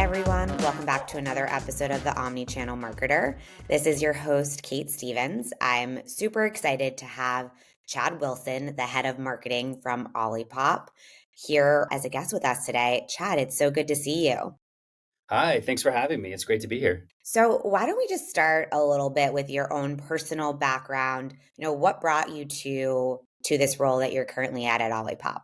everyone. Welcome back to another episode of the Omnichannel Marketer. This is your host, Kate Stevens. I'm super excited to have Chad Wilson, the head of marketing from Olipop, here as a guest with us today. Chad, it's so good to see you. Hi, thanks for having me. It's great to be here. So, why don't we just start a little bit with your own personal background? What brought you to this role that you're currently at Olipop?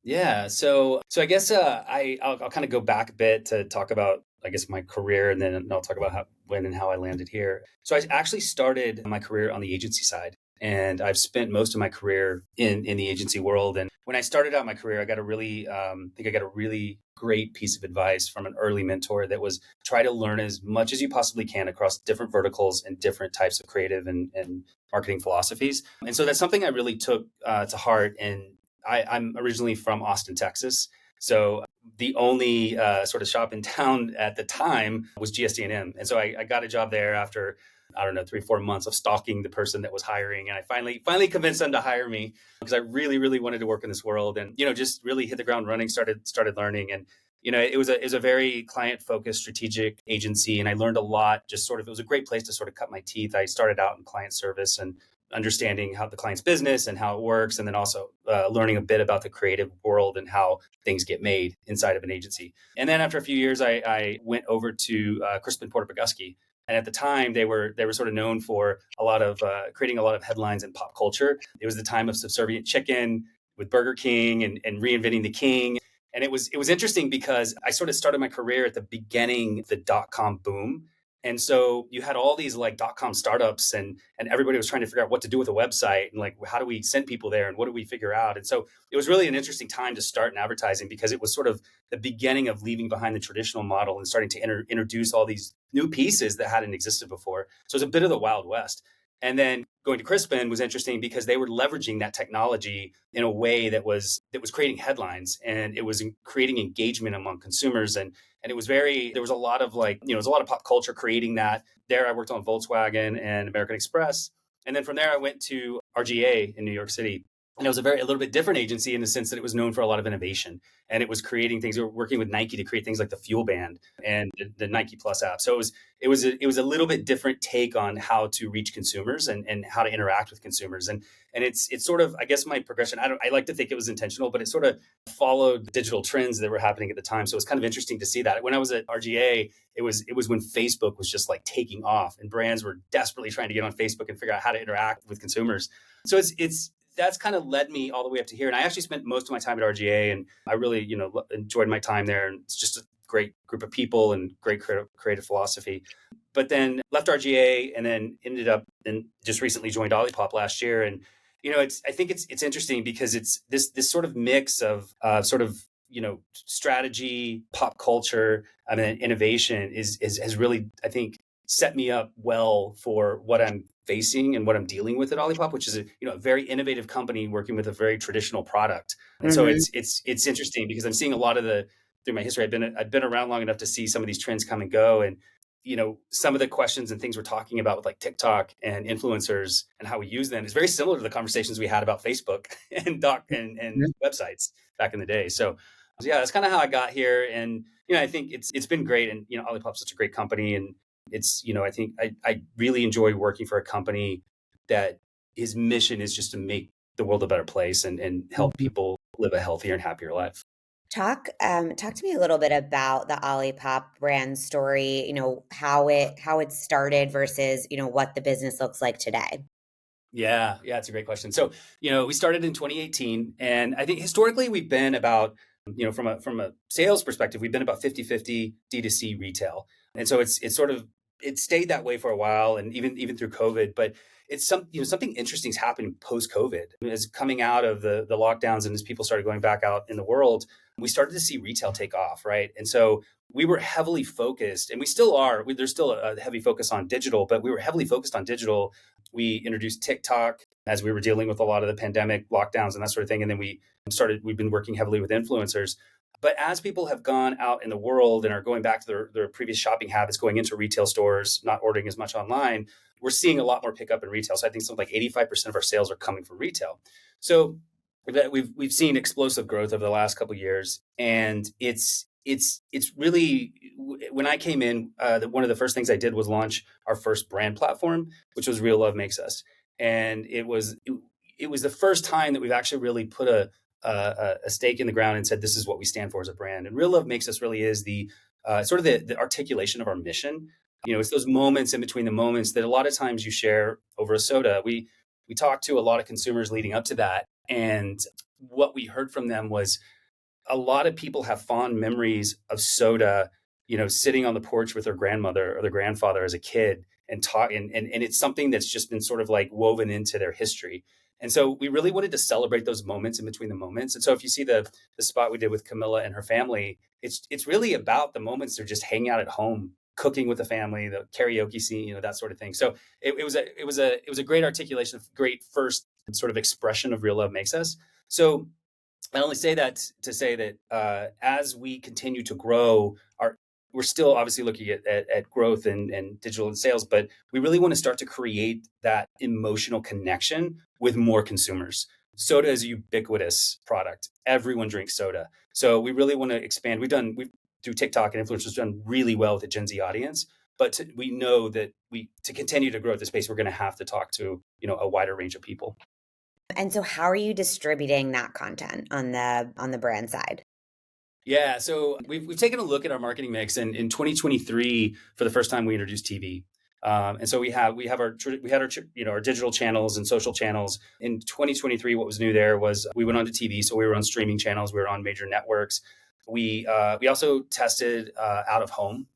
Yeah, so I guess I'll kind of go back a bit to talk about I guess my career, and then I'll talk about when and how I landed here. So I actually started my career on the agency side, and I've spent most of my career in the agency world. And when I started out my career, I got a really think I got a really great piece of advice from an early mentor that was try to learn as much as you possibly can across different verticals and different types of creative and marketing philosophies. And so that's something I really took to heart. And I'm originally from Austin, Texas. So the only sort of shop in town at the time was GSD&M. And so I got a job there after, I don't know, 3 or 4 months of stalking the person that was hiring. And I finally convinced them to hire me because I really, really wanted to work in this world and, just really hit the ground running, started learning. And, it was a very client focused strategic agency. And I learned a lot, it was a great place to sort of cut my teeth. I started out in client service and understanding how the client's business and how it works, and then also learning a bit about the creative world and how things get made inside of an agency. And then after a few years, I went over to Crispin Porter Bogusky. And at the time, they were sort of known for a lot of creating a lot of headlines in pop culture. It was the time of subservient chicken with Burger King and reinventing the king. And it was interesting because I sort of started my career at the beginning of the dot-com boom. And so you had all these like dot-com startups and everybody was trying to figure out what to do with a website and like, how do we send people there and what do we figure out? And so it was really an interesting time to start in advertising because it was sort of the beginning of leaving behind the traditional model and starting to introduce all these new pieces that hadn't existed before. So it was a bit of the Wild West. And then going to Crispin was interesting because they were leveraging that technology in a way that was creating headlines and it was creating engagement among consumers. And it was there was a lot of it was a lot of pop culture creating that. There I worked on Volkswagen and American Express. And then from there I went to RGA in New York City. And it was a little bit different agency in the sense that it was known for a lot of innovation and it was creating things. We were working with Nike to create things like the Fuel Band and the Nike Plus app. So it was a little bit different take on how to reach consumers and how to interact with consumers. And it's sort of, I guess my progression, I like to think it was intentional, but it sort of followed digital trends that were happening at the time. So it's kind of interesting to see that. When I was at RGA, it was when Facebook was just like taking off and brands were desperately trying to get on Facebook and figure out how to interact with consumers. So that's kind of led me all the way up to here. And I actually spent most of my time at RGA and I really, enjoyed my time there. And it's just a great group of people and great creative philosophy. But then left RGA and then ended up and just recently joined Olipop last year. And, I think it's interesting because it's this sort of mix of strategy, pop culture, innovation has really, I think, set me up well for what I'm facing and what I'm dealing with at Olipop, which is a very innovative company working with a very traditional product. And so it's interesting because I'm seeing a lot of through my history. I've been around long enough to see some of these trends come and go. And some of the questions and things we're talking about with like TikTok and influencers and how we use them is very similar to the conversations we had about Facebook and websites back in the day. So yeah, that's kind of how I got here. And I think it's been great. And Olipop's such a great company, and it's I think I really enjoy working for a company that his mission is just to make the world a better place and help people live a healthier and happier life. Talk to me a little bit about the Olipop brand story, how it started versus, what the business looks like today. Yeah, it's a great question. So, we started in 2018, and I think historically we've been about, from a sales perspective, we've been about 50-50 D2C retail. And so it stayed that way for a while and even through COVID, but it's something interesting's happened post COVID. As coming out of the lockdowns and as people started going back out in the world, we started to see retail take off, right? And so we were heavily focused, and we still are. There's still a heavy focus on digital, but we were heavily focused on digital. We introduced TikTok as we were dealing with a lot of the pandemic lockdowns and that sort of thing. And then we've been working heavily with influencers. But as people have gone out in the world and are going back to their previous shopping habits, going into retail stores, not ordering as much online, we're seeing a lot more pickup in retail. So I think something like 85% of our sales are coming from retail. So we've seen explosive growth over the last couple of years, and it's it's really when I came in, one of the first things I did was launch our first brand platform, which was Real Love Makes Us, and it was the first time that we've actually really put a stake in the ground and said this is what we stand for as a brand. And Real Love Makes Us really is the sort of the articulation of our mission. It's those moments in between the moments that a lot of times you share over a soda. We talked to a lot of consumers leading up to that, and what we heard from them was a lot of people have fond memories of soda, sitting on the porch with their grandmother or their grandfather as a kid and talk, and it's something that's just been sort of like woven into their history. And so we really wanted to celebrate those moments in between the moments. And so if you see the spot we did with Camilla and her family, it's really about the moments they're just hanging out at home, cooking with the family, the karaoke scene, that sort of thing. So it was a great articulation, great first sort of expression of Real Love Makes Us. So I only say that to say that as we continue to grow, we're still obviously looking at growth and digital and sales, but we really want to start to create that emotional connection with more consumers. Soda is a ubiquitous product. Everyone drinks soda. So we really want to expand. We've through TikTok and influencers done really well with the Gen Z audience, but we know that to continue to grow at this pace, we're going to have to talk to a wider range of people. And so how are you distributing that content on the brand side? Yeah, so we've taken a look at our marketing mix, and in 2023, for the first time, we introduced TV. And so we had our digital channels and social channels. In 2023, what was new there was we went onto TV, so we were on streaming channels, we were on major networks. We also tested out of home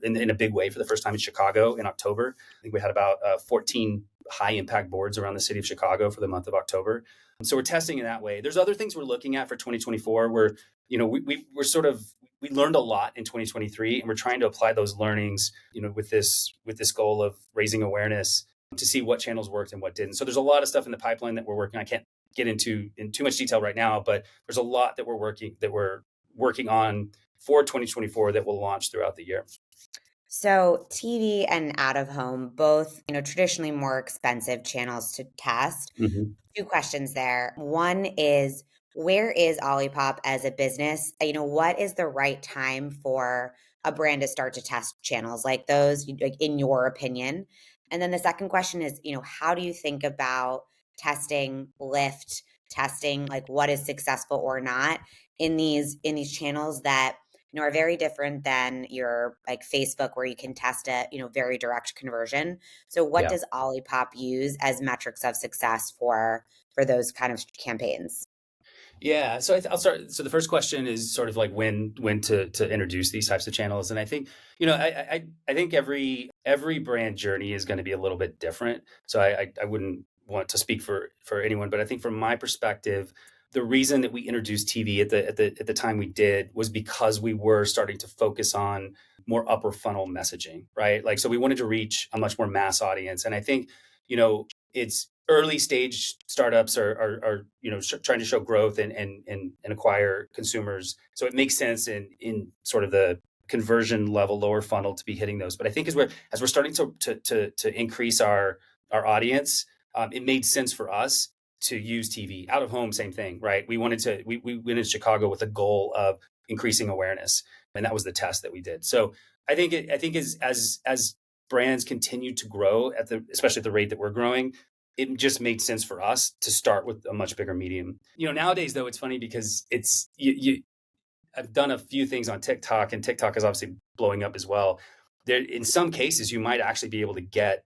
in a big way for the first time in Chicago in October. I think we had about 14 high impact boards around the city of Chicago for the month of October. So we're testing in that way. There's other things we're looking at for 2024 where we learned a lot in 2023, and we're trying to apply those learnings, with this goal of raising awareness to see what channels worked and what didn't. So there's a lot of stuff in the pipeline that we're working. I can't get into in too much detail right now, but there's a lot that we're working on for 2024 that will launch throughout the year. So TV and out of home, both, traditionally more expensive channels to test. Mm-hmm. Two questions there. One is, where is Olipop as a business? What is the right time for a brand to start to test channels like those, like, in your opinion? And then the second question is, how do you think about testing lift, testing like what is successful or not in these channels that are very different than your like Facebook, where you can test a very direct conversion. So what Yeah. does Olipop use as metrics of success for those kind of campaigns? Yeah, so I'll start. So the first question is sort of like when to introduce these types of channels, and I think I think every brand journey is going to be a little bit different. So I wouldn't want to speak for anyone, but I think from my perspective, the reason that we introduced TV at the time we did was because we were starting to focus on more upper funnel messaging, right? Like, so we wanted to reach a much more mass audience, and I think it's early stage startups are trying to show growth and acquire consumers. So it makes sense in sort of the conversion level, lower funnel, to be hitting those. But I think as we're starting to increase our audience, it made sense for us to use TV. Out of home, same thing, right? We went into Chicago with a goal of increasing awareness, and that was the test that we did. So I think as brands continue to grow especially at the rate that we're growing, it just made sense for us to start with a much bigger medium. Nowadays though, it's funny because I've done a few things on TikTok, and TikTok is obviously blowing up as well. There, in some cases, you might actually be able to get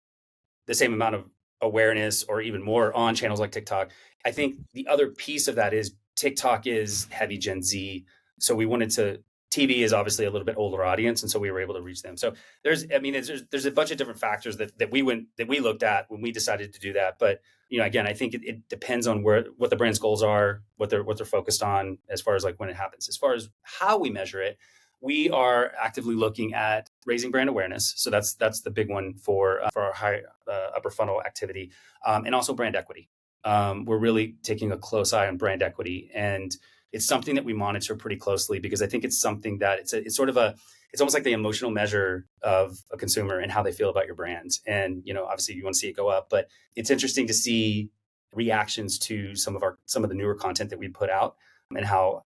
the same amount of awareness or even more on channels like TikTok. I think the other piece of that is TikTok is heavy Gen Z. So TV is obviously a little bit older audience, and so we were able to reach them. So there's a bunch of different factors that we looked at when we decided to do that. But again, I think it depends on what the brand's goals are, what they're focused on as far as like when it happens. As far as how we measure it, we are actively looking at raising brand awareness. So that's the big one for our high upper funnel activity, and also brand equity. We're really taking a close eye on brand equity, and it's something that we monitor pretty closely because I think it's something that it's almost like the emotional measure of a consumer and how they feel about your brand. And obviously you want to see it go up, but it's interesting to see reactions to some of the newer content that we put out. and how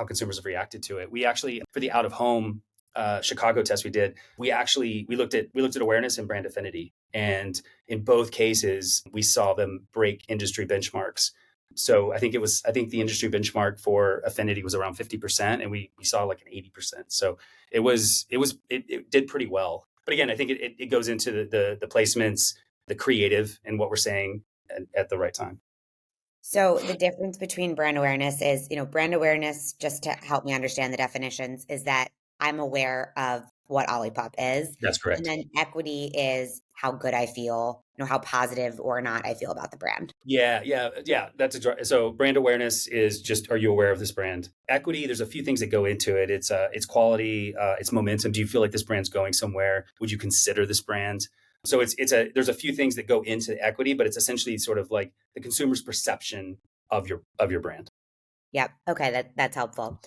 consumers have reacted to it. We actually, for the out of home Chicago test we looked at awareness and brand affinity, and in both cases we saw them break industry benchmarks. So I think the industry benchmark for affinity was around 50%, and we saw like an 80%. So it did pretty well. But again, I think it goes into the placements, the creative, and what we're saying at the right time. So the difference between brand awareness is, brand awareness, just to help me understand the definitions, is that I'm aware of what Olipop is. That's And correct. then equity is how good I feel, how positive or not I feel about the brand. Yeah. So brand awareness is just, are you aware of this brand? Equity, there's a few things that go into it. It's quality, it's momentum. Do you feel like this brand's going somewhere? Would you consider this brand? So there's a few things that go into equity, but it's essentially sort of like the consumer's perception of your brand. Yep. Okay, that's helpful.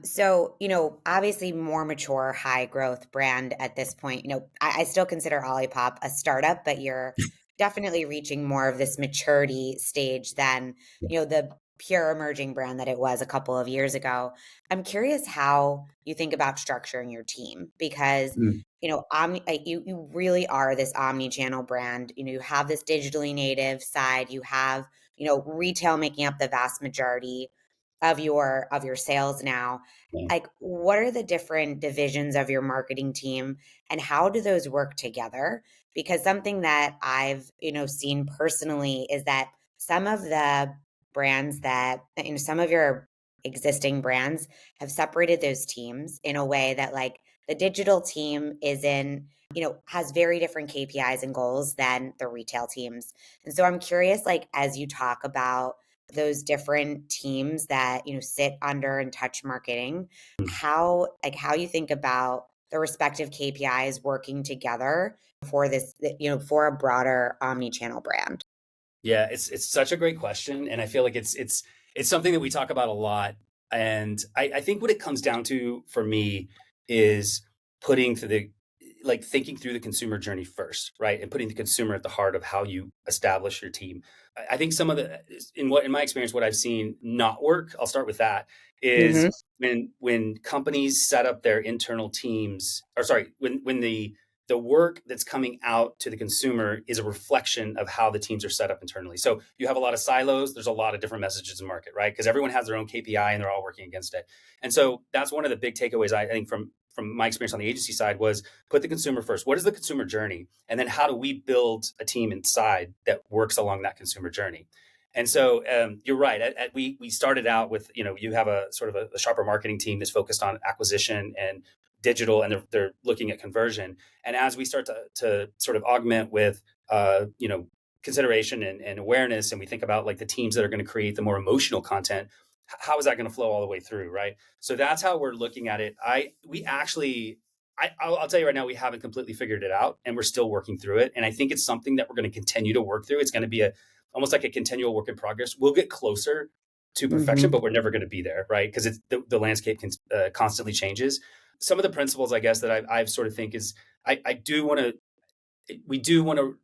So, obviously more mature, high growth brand at this point. I still consider Olipop a startup, but you're definitely reaching more of this maturity stage than, the pure emerging brand that it was a couple of years ago. I'm curious how you think about structuring your team because, Mm. you really are this omni-channel brand. You have this digitally native side. You have, retail making up the vast majority of your sales now. Yeah. Like, what are the different divisions of your marketing team and how do those work together? Because something that I've seen personally is that some of the brands that some of your existing brands have separated those teams in a way that, like, the digital team is in has very different KPIs and goals than the retail teams. And so I'm curious, like, as you talk about those different teams that sit under and touch marketing, how you think about the respective KPIs working together for this, for a broader omni-channel brand. Yeah, it's such a great question, and I feel like it's something that we talk about a lot. And I think what it comes down to for me is putting to the like thinking through the consumer journey first, right, and putting the consumer at the heart of how you establish your team. I think some of the in my experience, what I've seen not work. I'll start with that is Hmm. when companies set up their internal teams, or sorry, when the work that's coming out to the consumer is a reflection of how the teams are set up internally. So you have a lot of silos. There's a lot of different messages in market, right? Because everyone has their own KPI and they're all working against it. And so that's one of the big takeaways I think from my experience on the agency side was put the consumer first. What is the consumer journey? And then how do we build a team inside that works along that consumer journey? And so you're right. We started out with, you have a sort of a shopper marketing team that's focused on acquisition and digital, and they're looking at conversion. And as we start to sort of augment with, consideration and awareness, and we think about like the teams that are going to create the more emotional content, how is that going to flow all the way through, right? So that's how we're looking at it. I'll tell you right now, we haven't completely figured it out, and we're still working through it. And I think it's something that we're going to continue to work through. It's going to be almost like a continual work in progress. We'll get closer to perfection, Hmm. but we're never going to be there, right? Because the landscape constantly changes. Some of the principles, I guess, that I've sort of think is I do want to we do want to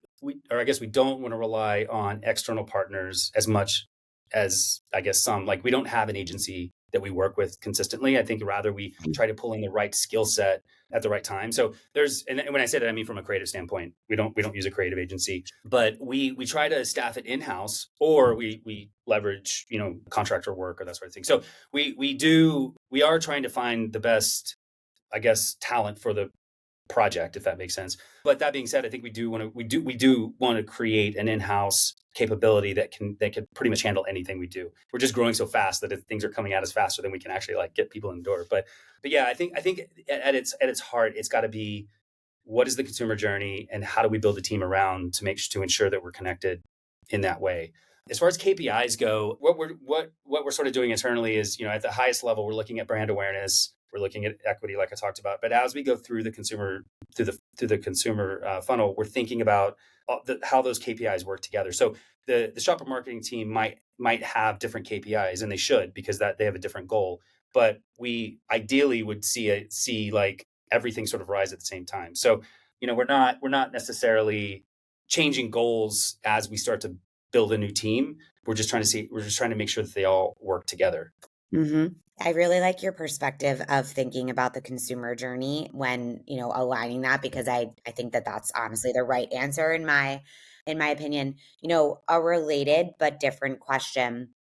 or I guess we don't want to rely on external partners as much as I guess some, like we don't have an agency that we work with consistently. I think rather we try to pull in the right skill set at the right time. So and when I say that, I mean from a creative standpoint, we don't use a creative agency, but we try to staff it in house, or we leverage contractor work or that sort of thing. So we are trying to find the best, I guess, talent for the project, if that makes sense. But that being said, I think we do want to create an in-house capability that can pretty much handle anything we do. We're just growing so fast that if things are coming at us faster than we can actually like get people in the door. But yeah, I think at its heart, it's got to be, what is the consumer journey and how do we build a team around to ensure that we're connected in that way. As far as KPIs go, what we're sort of doing internally is, at the highest level, we're looking at brand awareness, we're looking at equity, like I talked about. But as we go through the consumer consumer funnel, we're thinking about how those KPIs work together. So the shopper marketing team might have different KPIs, and they should, because that they have a different goal. But we ideally would see like everything sort of rise at the same time. So we're not necessarily changing goals as we start to build a new team. We're just trying to make sure that they all work together. Hmm. I really like your perspective of thinking about the consumer journey when, aligning that, because I think that that's honestly the right answer in my opinion. A related but different question.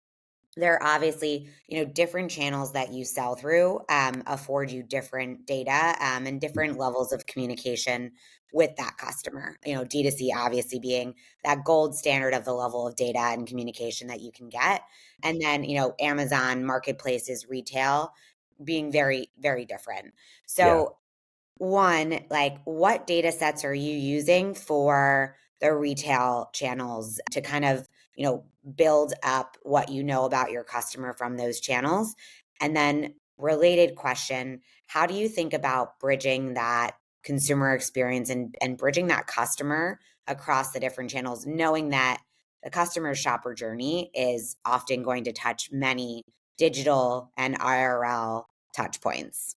There are obviously, different channels that you sell through, afford you different data, and different levels of communication with that customer. D2C obviously being that gold standard of the level of data and communication that you can get. And then, Amazon marketplaces, retail being very, very different. Yeah. So one, like, what data sets are you using for the retail channels to kind of, build up what you know about your customer from those channels? And then, related question, how do you think about bridging that consumer experience and bridging that customer across the different channels, knowing that the customer shopper journey is often going to touch many digital and IRL touch points?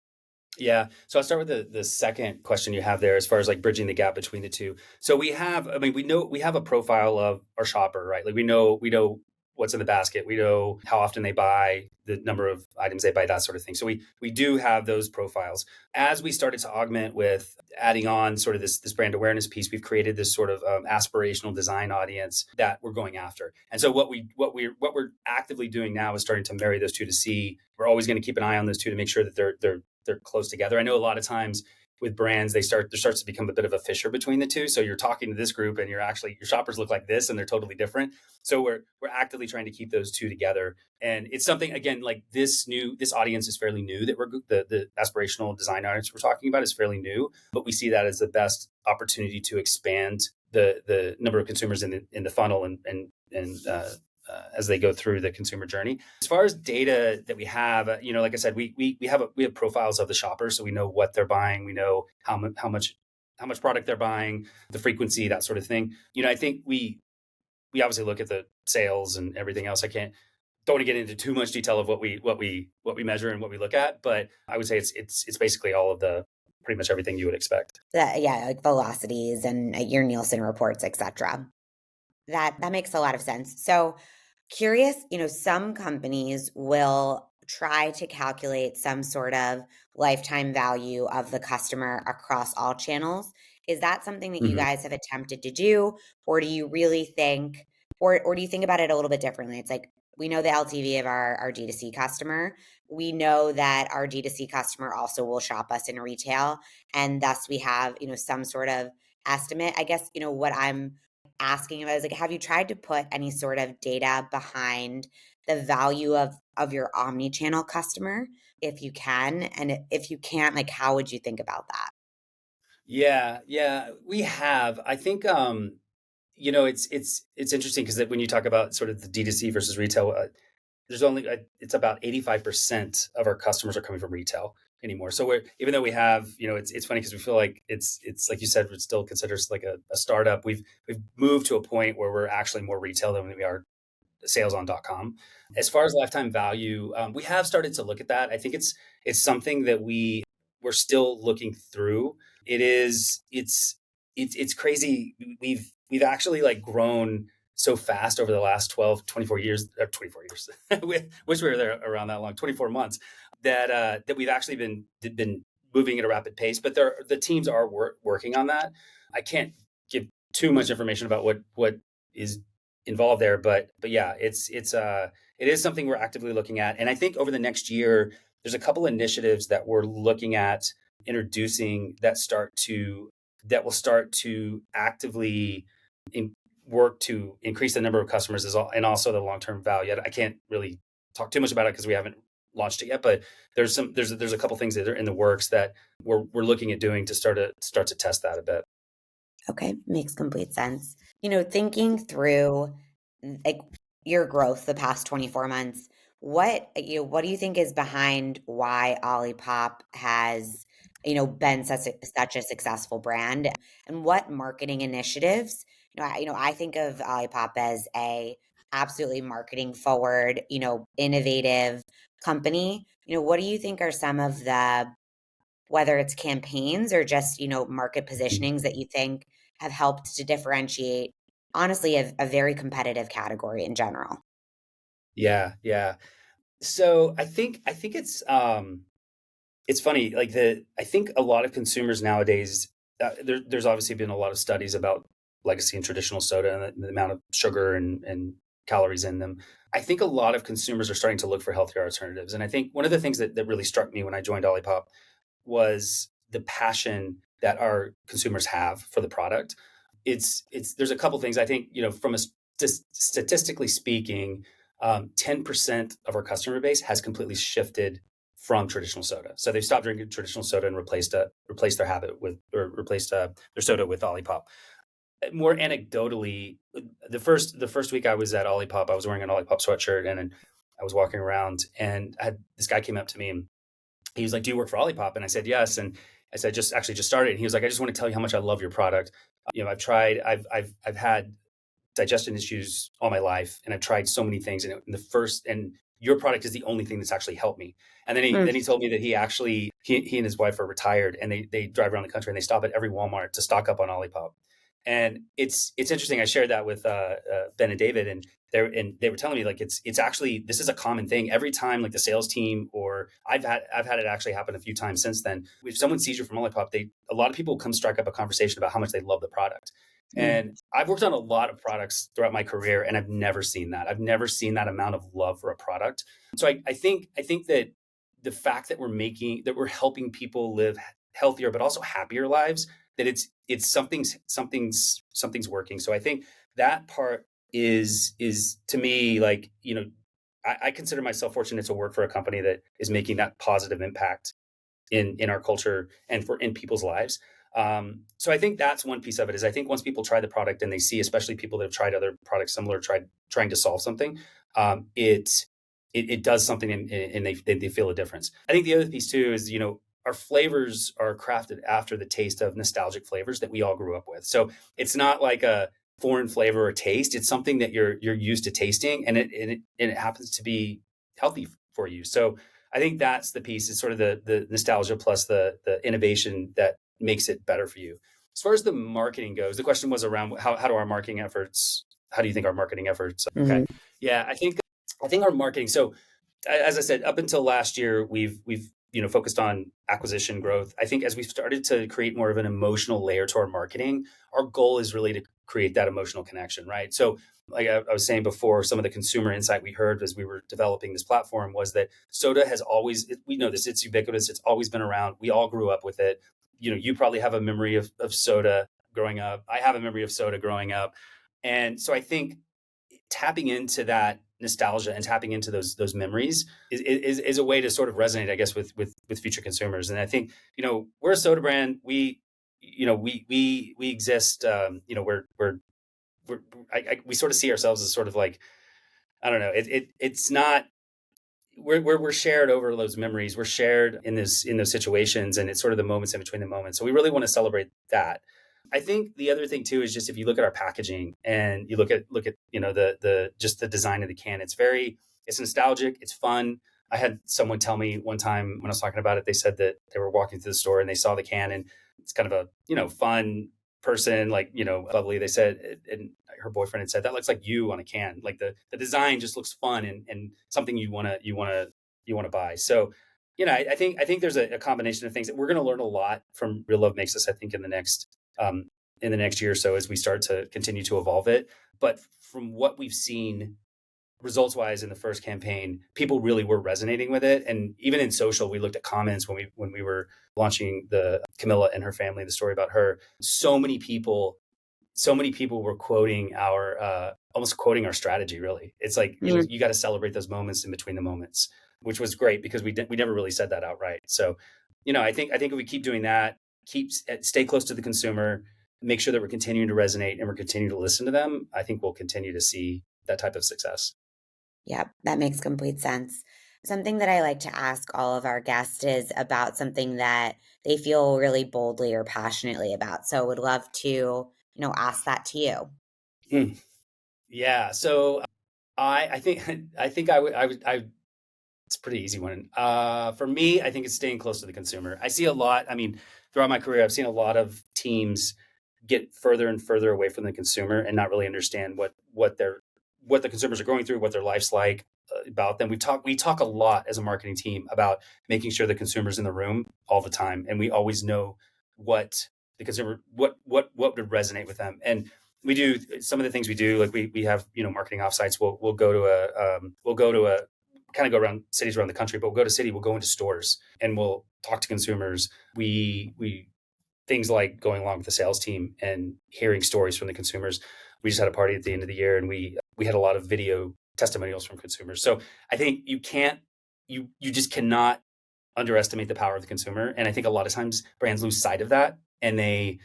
Yeah. So I'll start with the second question you have there as far as like bridging the gap between the two. So we have a profile of our shopper, right? Like we know what's in the basket. We know how often they buy, the number of items they buy, that sort of thing. So we do have those profiles. As we started to augment with adding on sort of this brand awareness piece, we've created this sort of aspirational design audience that we're going after. And so what we're actively doing now is starting to marry those two to see. We're always going to keep an eye on those two to make sure that they're close together. I know a lot of times with brands, there starts to become a bit of a fissure between the two. So you're talking to this group and your shoppers look like this and they're totally different. So we're actively trying to keep those two together. And it's something, again, like this audience is fairly new that the aspirational design audience we're talking about is fairly new, but we see that as the best opportunity to expand the number of consumers in the funnel and as they go through the consumer journey. As far as data that we have, like I said, we have profiles of the shoppers, so we know what they're buying, we know how much product they're buying, the frequency, that sort of thing. I think we obviously look at the sales and everything else. I don't want to get into too much detail of what we measure and what we look at, but I would say it's basically all of the pretty much everything you would expect. Yeah, like velocities and your Nielsen reports, etc. That makes a lot of sense. So curious, some companies will try to calculate some sort of lifetime value of the customer across all channels. Is that something that you Mhm. guys have attempted to do, or do you really think, or do you think about it a little bit differently? It's like, we know the LTV of our D2C customer. We know that our D2C customer also will shop us in retail, and thus we have, some sort of estimate. I guess, what I'm asking about is, like, have you tried to put any sort of data behind the value of your omni-channel customer, if you can? And if you can't, like, how would you think about that? Yeah, yeah, we have. I think it's interesting because when you talk about sort of the D2C versus retail, there's only it's about 85% of our customers are coming from retail anymore. So we're even though we have, it's funny because we feel like it's like you said, it still considers like a startup. We've moved to a point where we're actually more retail than we are saleson.com. As far as lifetime value, we have started to look at that. I think it's something that we're still looking through. It's crazy. We've actually like grown so fast over the last 12, 24 years, 24 years. We wish we were there around that long, 24 months, that we've actually been moving at a rapid pace, but the teams are working on that. I can't give too much information about what is involved there, but yeah, it is something we're actively looking at. And I think over the next year, there's a couple initiatives that we're looking at introducing that will start to actively in, work to increase the number of customers and also the long-term value. I can't really talk too much about it because we haven't launched it yet, but there's a couple things that are in the works that we're looking at doing to start to test that a bit. Okay, makes complete sense. Thinking through, like, your growth the past 24 months, what do you think is behind why Olipop has, been such a successful brand, and what marketing initiatives, I think of Olipop as a absolutely marketing forward, innovative company. What do you think are some of the, whether it's campaigns or just, market positionings that you think have helped to differentiate honestly a very competitive category in general. Yeah, yeah. So I think it's funny, like I think a lot of consumers nowadays, there's obviously been a lot of studies about legacy and traditional soda and the amount of sugar and calories in them. I think a lot of consumers are starting to look for healthier alternatives. And I think one of the things that really struck me when I joined Olipop was the passion that our consumers have for the product. It's there's a couple things I think, from statistically speaking, 10% of our customer base has completely shifted from traditional soda. So they've stopped drinking traditional soda and replaced their habit with, or replaced their soda with Olipop. More anecdotally, the first week I was at Olipop, I was wearing an Olipop sweatshirt, and I was walking around, and this guy came up to me, and he was like, "Do you work for Olipop?" And I said, "Yes." And I said, "Just started." And he was like, "I just want to tell you how much I love your product. I've had digestion issues all my life, and I've tried so many things. And your product is the only thing that's actually helped me." And then he Mm. then he told me that he and his wife are retired, and they drive around the country, and they stop at every Walmart to stock up on Olipop. And it's interesting. I shared that with Ben and David, and they were telling me, like, it's actually, this is a common thing every time, like the sales team, or I've had it actually happen a few times since then. If someone sees you from Olipop, a lot of people come strike up a conversation about how much they love the product. Mm. And I've worked on a lot of products throughout my career, and I've never seen that. I've never seen that amount of love for a product. So I think that the fact that we're helping people live healthier but also happier lives, that it's something's working. So I think that part is to me, like, I consider myself fortunate to work for a company that is making that positive impact in our culture and in people's lives. So I think that's one piece of it. Is I think once people try the product and they see, especially people that have tried other products similar, trying to solve something, um, it it does something, and they feel a difference. I think the other piece too is, our flavors are crafted after the taste of nostalgic flavors that we all grew up with. So it's not like a foreign flavor or taste. It's something that you're used to tasting, and it happens to be healthy for you. So I think that's the piece. It's sort of the nostalgia plus the innovation that makes it better for you. As far as the marketing goes, the question was around how do our marketing efforts. How do you think our marketing efforts? Okay, Mhm. yeah, I think our marketing. So as I said, up until last year, we've focused on acquisition growth. I think as we've started to create more of an emotional layer to our marketing, our goal is really to create that emotional connection, right? So, like I was saying before, some of the consumer insight we heard as we were developing this platform was that soda has always, we know this, it's ubiquitous, it's always been around. We all grew up with it. You probably have a memory of soda growing up. I have a memory of soda growing up. And so I think tapping into that nostalgia and tapping into those memories is a way to sort of resonate, I guess, with future consumers. And I think, we're a soda brand. We exist. We're we sort of see ourselves as sort of like, I don't know. It's not. We're shared over those memories. We're shared in those situations, and it's sort of the moments in between the moments. So we really want to celebrate that. I think the other thing too is just if you look at our packaging and you look at the just the design of the can, it's nostalgic, it's fun. I had someone tell me one time when I was talking about it, they said that they were walking through the store and they saw the can, and it's kind of a fun person, like, lovely. They said, and her boyfriend had said, that looks like you on a can. Like the design just looks fun, and something you want to buy. So, I think there's a combination of things that we're going to learn a lot from Real Love Makes Us. I think um, in the next year or so, as we start to continue to evolve it. But from what we've seen results wise in the first campaign, people really were resonating with it. And even in social, we looked at comments when we were launching the Camilla and her family, the story about her. So many people were quoting our almost quoting our strategy. Really, it's like, Mm. you got to celebrate those moments in between the moments, which was great because we never really said that outright. So, I think if we keep doing that, stay close to the consumer, make sure that we're continuing to resonate and we're continuing to listen to them, I think we'll continue to see that type of success. Yep, that makes complete sense. Something that I like to ask all of our guests is about something that they feel really boldly or passionately about. So would love to, ask that to you. Hmm. Yeah. So I think I it's a pretty easy one. For me, I think it's staying close to the consumer. I see a lot. I mean, throughout my career, I've seen a lot of teams get further and further away from the consumer and not really understand what the consumers are going through, what their life's like about them. We talk a lot as a marketing team about making sure the consumer's in the room all the time, and we always know what the consumer what would resonate with them. And we do some of the things we do, like we have marketing offsites. We'll go to a kind of go around cities around the country, but we'll go into stores and we'll talk to consumers. We things like going along with the sales team and hearing stories from the consumers. We just had a party at the end of the year, and we had a lot of video testimonials from consumers. So I think you just cannot underestimate the power of the consumer. And I think a lot of times brands lose sight of that, and they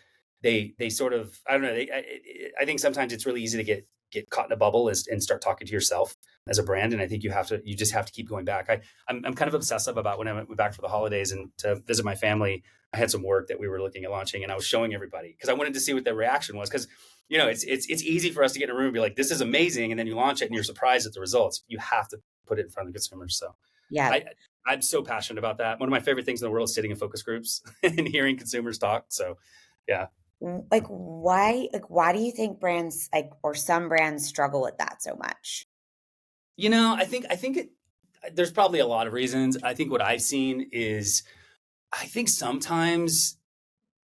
sort of, I don't know. I think sometimes it's really easy to get caught in a bubble and start talking to yourself as a brand. And I think you just have to keep going back. I'm kind of obsessive about when I went back for the holidays and to visit my family. I had some work that we were looking at launching, and I was showing everybody because I wanted to see what their reaction was. Because it's easy for us to get in a room and be like, this is amazing, and then you launch it and you're surprised at the results. You have to put it in front of the consumers. So Yeah. I'm so passionate about that. One of my favorite things in the world is sitting in focus groups and hearing consumers talk. So yeah. Why do you think brands or some brands struggle with that so much? I think there's probably a lot of reasons. I think what I've seen is I think sometimes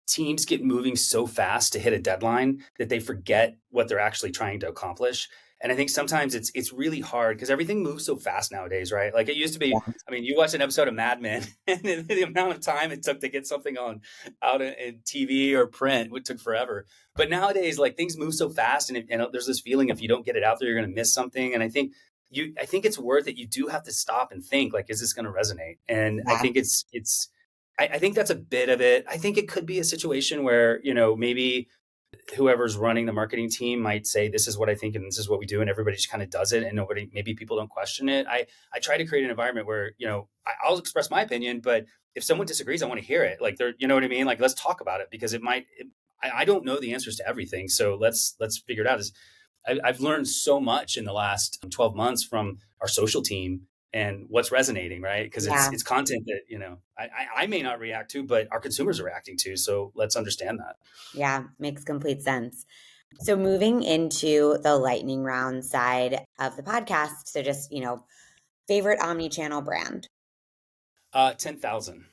teams get moving so fast to hit a deadline that they forget what they're actually trying to accomplish. And I think sometimes it's really hard because everything moves so fast nowadays, right? Like it used to be. Yeah. I mean, you watch an episode of Mad Men, and the amount of time it took to get something out in TV or print, it took forever. But nowadays, like things move so fast, and there's this feeling if you don't get it out there, you're going to miss something. And I think it's worth it. You do have to stop and think, like, is this going to resonate? And I Yeah. think I think that's a bit of it. I think it could be a situation where, maybe whoever's running the marketing team might say, this is what I think, and this is what we do. And everybody just kind of does it. And maybe people don't question it. I try to create an environment where, I'll express my opinion, but if someone disagrees, I want to hear it. Like you know what I mean? Like, let's talk about it because I don't know the answers to everything. So let's figure it out. I've learned so much in the last 12 months from our social team and what's resonating, right? Because Yeah. it's content that, I may not react to, but our consumers are reacting to. So let's understand that. Yeah. Makes complete sense. So moving into the lightning round side of the podcast. So just, favorite omni-channel brand. 10,000.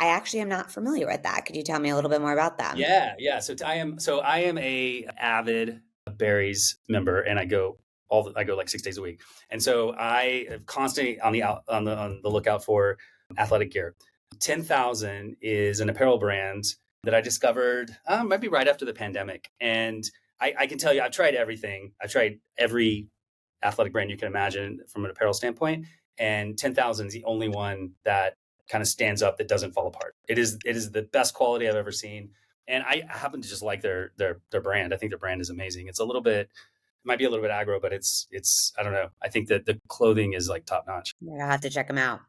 I actually am not familiar with that. Could you tell me a little bit more about them? Yeah. I am a avid Barry's member, and I go like 6 days a week. And so I am constantly on the lookout for athletic gear. 10,000 is an apparel brand that I discovered maybe right after the pandemic. And I can tell you, I've tried everything. I've tried every athletic brand you can imagine from an apparel standpoint. And 10,000 is the only one that kind of stands up that doesn't fall apart. It is the best quality I've ever seen. And I happen to just like their brand. I think their brand is amazing. It might be a little bit aggro, but it's I don't know. I think that the clothing is like top notch. Yeah, I'll have to check them out.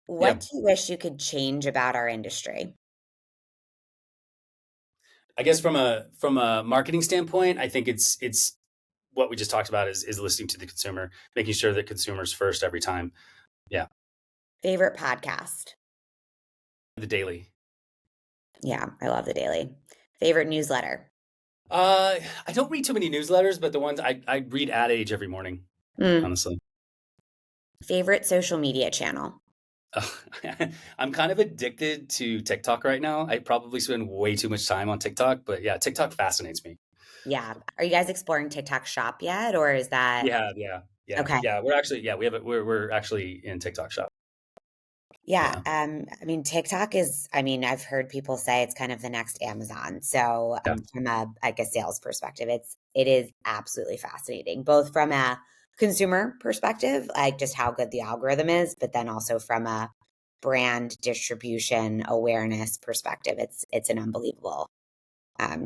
Yeah. What do you wish you could change about our industry? I guess from a marketing standpoint, I think it's what we just talked about is listening to the consumer, making sure that consumers first every time. Yeah. Favorite podcast? The daily. Yeah, I love the Daily. Favorite newsletter? I don't read too many newsletters, but the ones I read Ad Age every morning, Mm. honestly. Favorite social media channel? I'm kind of addicted to TikTok right now. I probably spend way too much time on TikTok, but yeah, TikTok fascinates me. Yeah. Are you guys exploring TikTok Shop yet, or is that okay? We're actually in TikTok Shop. Yeah. Yeah. I mean, TikTok is, I've heard people say it's kind of the next Amazon. So Yeah. from a sales perspective, it is absolutely fascinating, both from a consumer perspective, like just how good the algorithm is, but then also from a brand distribution awareness perspective, it's an unbelievable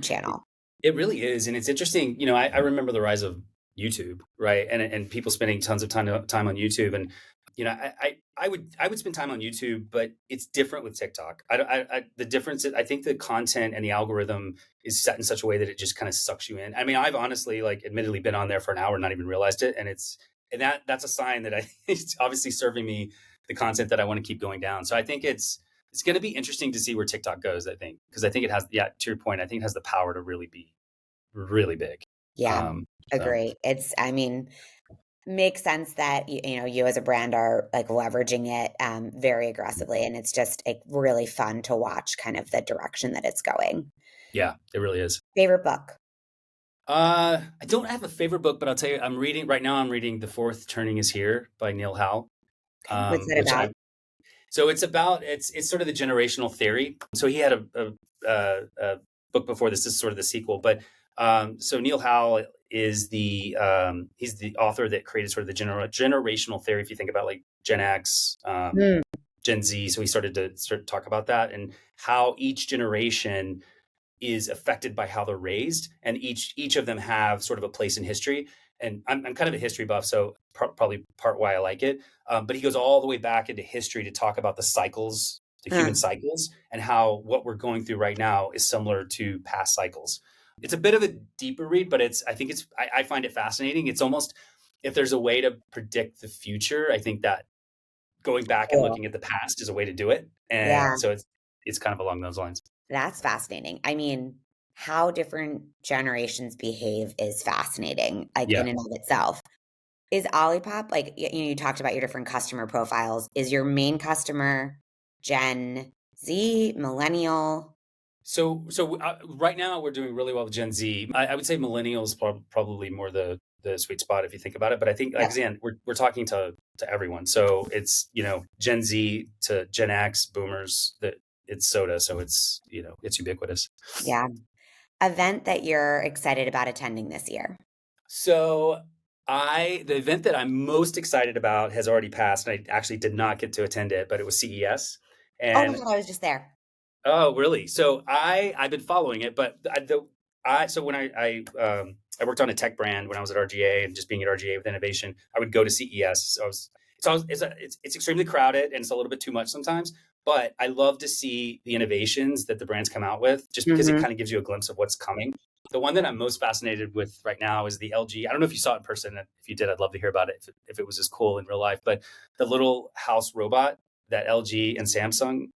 channel. It really is, and it's interesting. I remember the rise of YouTube, right? And people spending tons of time on YouTube, and I would spend time on YouTube, but it's different with TikTok. The difference is I think the content and the algorithm is set in such a way that it just kind of sucks you in. I mean, I've honestly, like, admittedly been on there for an hour and not even realized it, and that's a sign that it's obviously serving me the content that I want to keep going down. So I think it's it's going to be interesting to see where TikTok goes, I think, because I think it has, to your point, I think it has the power to really be really big. Yeah, So agree. Makes sense that you as a brand are like leveraging it very aggressively, and it's just like really fun to watch kind of the direction that it's going. yeah, it really is. Favorite book? I don't have a favorite book, but I'll tell you, I'm reading The Fourth Turning is Here by Neil Howe, Okay, what's that which about? so it's sort of the generational theory. So he had a book before this. This is sort of the sequel, but so Neil Howe is he's the author that created sort of the generational theory. If you think about like Gen X, Mm. Gen Z, so he started to talk about that and how each generation is affected by how they're raised, and each of them have sort of a place in history. And I'm kind of a history buff, so probably part why I like it. But he goes all the way back into history to talk about the cycles, the Huh. human cycles, and how what we're going through right now is similar to past cycles. It's a bit of a deeper read, but I find it fascinating. It's almost, if there's a way to predict the future, I think that going back and Cool. looking at the past is a way to do it. Yeah, And so it's kind of along those lines. that's fascinating. I mean, how different generations behave is fascinating, like Yeah. in and of itself. Is Olipop, like, you talked about your different customer profiles. Is your main customer Gen Z, millennial? So right now we're doing really well with Gen Z. I would say millennials probably more the sweet spot if you think about it. But I think, like, Yeah. again, we're talking to everyone. So it's Gen Z to Gen X, Boomers. That it's soda, so it's ubiquitous. Yeah. Event that you're excited about attending this year? So the event that I'm most excited about has already passed, and I actually did not get to attend it, but it was CES. Oh my And God, I was just there. oh, really? So I've been following it, but so when I worked on a tech brand when I was at RGA, and just being at RGA with innovation, I would go to CES. So it's extremely crowded and it's a little bit too much sometimes, but I love to see the innovations that the brands come out with, just because it Hmm. kind of gives you a glimpse of what's coming. The one that I'm most fascinated with right now is the LG. I don't know if you saw it in person. If you did, I'd love to hear about it if it was as cool in real life. But the little house robot that LG and Samsung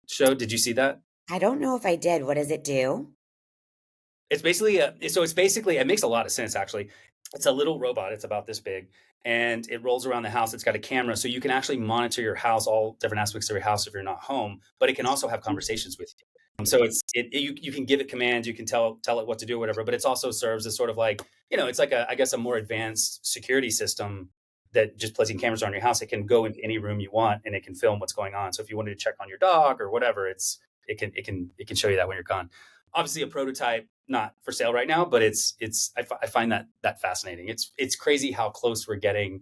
showed, did you see that? I don't know if I did. What does it do? It's basically, it makes a lot of sense actually. It's a little robot. It's about this big, and it rolls around the house. It's got a camera, so you can actually monitor your house, all different aspects of your house if you're not home. But it can also have conversations with you. So you can give it commands, you can tell it what to do, or whatever. But it also serves as sort of like, it's like I guess a more advanced security system that just placing cameras on your house. It can go into any room you want, and it can film what's going on. So if you wanted to check on your dog or whatever, it can show you that when you're gone. Obviously, a prototype, not for sale right now, but I find that fascinating. It's crazy how close we're getting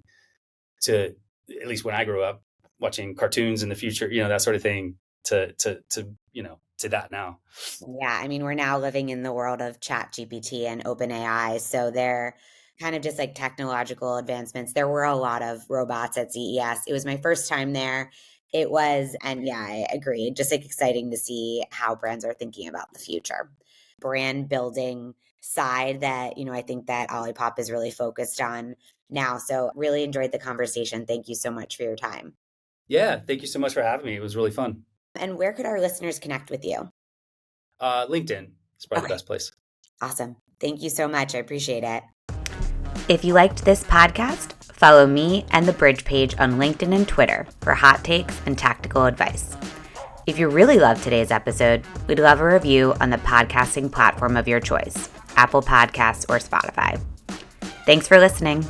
to, at least when I grew up watching cartoons in the future, that sort of thing, to that now. Yeah, I mean, we're now living in the world of Chat GPT and OpenAI, so they're kind of just like technological advancements. There were a lot of robots at CES. It was my first time there. It was, and yeah, I agree. Just like exciting to see how brands are thinking about the future. Brand building side that, I think that Olipop is really focused on now. So really enjoyed the conversation. Thank you so much for your time. Yeah, thank you so much for having me. It was really fun. And where could our listeners connect with you? LinkedIn is probably the Okay, best place. awesome. Thank you so much. I appreciate it. If you liked this podcast, follow me and the Bridge page on LinkedIn and Twitter for hot takes and tactical advice. If you really loved today's episode, we'd love a review on the podcasting platform of your choice, Apple Podcasts or Spotify. Thanks for listening.